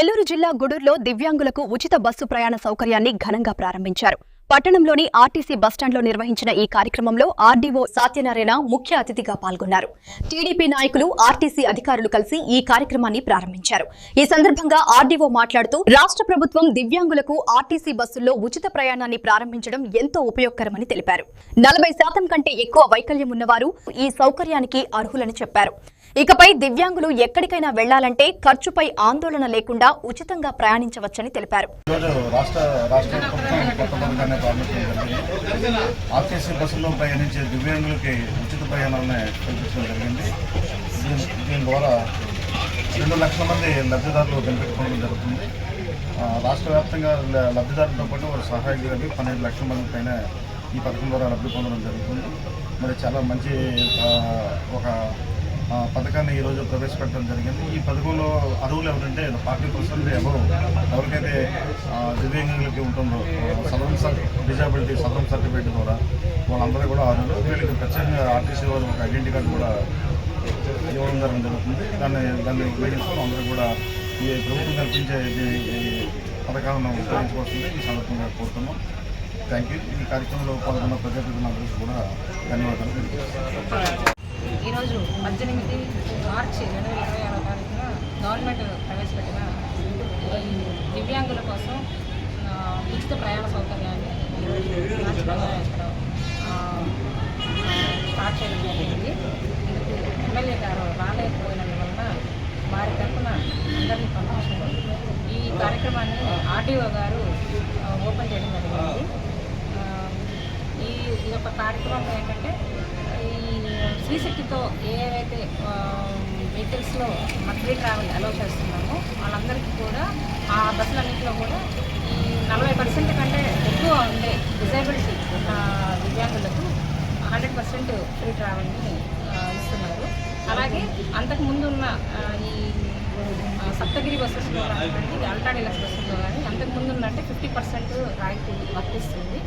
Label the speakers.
Speaker 1: నెల్లూరు జిల్లా గుడూరులో దివ్యాంగులకు ఉచిత బస్సు ప్రయాణ సౌకర్యాన్ని ఘనంగా ప్రారంభించారు. పట్టణంలోని ఆర్టీసీ బస్టాండ్లో నిర్వహించిన ఈ కార్యక్రమంలో ఆర్డీఓ సత్యనారాయణ ముఖ్య అతిథిగా పాల్గొన్నారు. టీడీపీ నాయకులు, ఆర్టీసీ అధికారులు కలిసి ఈ కార్యక్రమాన్ని ప్రారంభించారు. ఈ సందర్భంగా ఆర్డీఓ మాట్లాడుతూ రాష్ట్ర ప్రభుత్వం దివ్యాంగులకు ఆర్టీసీ బస్సుల్లో ఉచిత ప్రయాణాన్ని ప్రారంభించడం ఎంతో ఉపయోగకరమని తెలిపారు. 40% కంటే ఎక్కువ వైకల్యం ఉన్నవారు ఈ సౌకర్యానికి అర్హులని చెప్పారు. ఇకపై దివ్యాంగులు ఎక్కడికైనా వెళ్లాలంటే ఖర్చుపై ఆందోళన లేకుండా ఉచితంగా ప్రయాణించవచ్చని తెలిపారు.
Speaker 2: ఆర్టీసీ బస్సులో ప్రయాణించే దివ్యాంగులకి ఉచిత ప్రయాణాలను కల్పించడం జరిగింది. దీని ద్వారా 2 లక్షల మంది లబ్ధిదారులు కనిపెట్టుకోవడం జరుగుతుంది. రాష్ట్ర వ్యాప్తంగా లబ్ధిదారులతో పాటు వారి సహాయకులు 12 లక్షల మంది పైన ఈ పథకం ద్వారా లబ్ధి పొందడం జరుగుతుంది. మరి చాలా మంచి ఒక పథకాన్ని ఈరోజు ప్రవేశపెట్టడం జరిగింది. ఈ పథకంలో అర్హులు ఎవరంటే 40% అబవ్ ఎవరికైతే దివ్యాంగులకి ఉంటుందో డిజాబిలిటీ సదరం సర్టిఫికేట్ ద్వారా వాళ్ళందరూ కూడా అర్హులు. వీళ్ళకి ప్రత్యేకంగా ఆర్టీసీ వారు ఒక ఐడెంటిటీ కార్డు కూడా ఇవ్వడం జరుగుతుంది. దాన్ని ఉపయోగించుకొని అందరూ కూడా ఈ ప్రభుత్వం కల్పించే పథకాలను ఉపయోగించుకోవాల్సింది ఈ సందర్భంగా కోరుతున్నాం. Thank you. ఈ కార్యక్రమంలో పాల్గొన్న ప్రజాప్రతినిధులందరికీ కూడా ధన్యవాదాలు తెలియజేస్తున్నాను.
Speaker 3: ఈరోజు 18 మార్చి 2026 తారీఖున గవర్నమెంట్ ప్రవేశపెట్టిన ఈ దివ్యాంగుల కోసం ఉచిత ప్రయాణ సౌకర్యాన్ని ఇక్కడ స్టార్ట్ చేయడం జరిగింది. ఎమ్మెల్యే గారు రాలేకపోయినందువలన వారి తరఫున అందరినీ పంపించారు. ఈ కార్యక్రమాన్ని ఆర్డీఓ గారు ఓపెన్ చేయడం జరిగింది. ఈ యొక్క కార్యక్రమం ఏంటంటే శ్రీశక్తితో ఏవైతే వెహికల్స్లో ఫ్రీ ట్రావెల్ అలౌ చేస్తున్నామో వాళ్ళందరికీ కూడా ఆ బస్సులన్నింటిలో కూడా ఈ 40% కంటే ఎక్కువ ఉండే డిజేబిలిటీ దివ్యాంగులకు 100% ఫ్రీ ట్రావెల్ని ఇస్తున్నారు. అలాగే అంతకుముందు ఉన్న ఈ సప్తగిరి బస్సెస్లో కానీ అల్ట్రా డీలక్స్ బస్సుల్లో కానీ అంతకుముందు ఉన్నట్టే 50% రాయితీ వర్తిస్తుంది.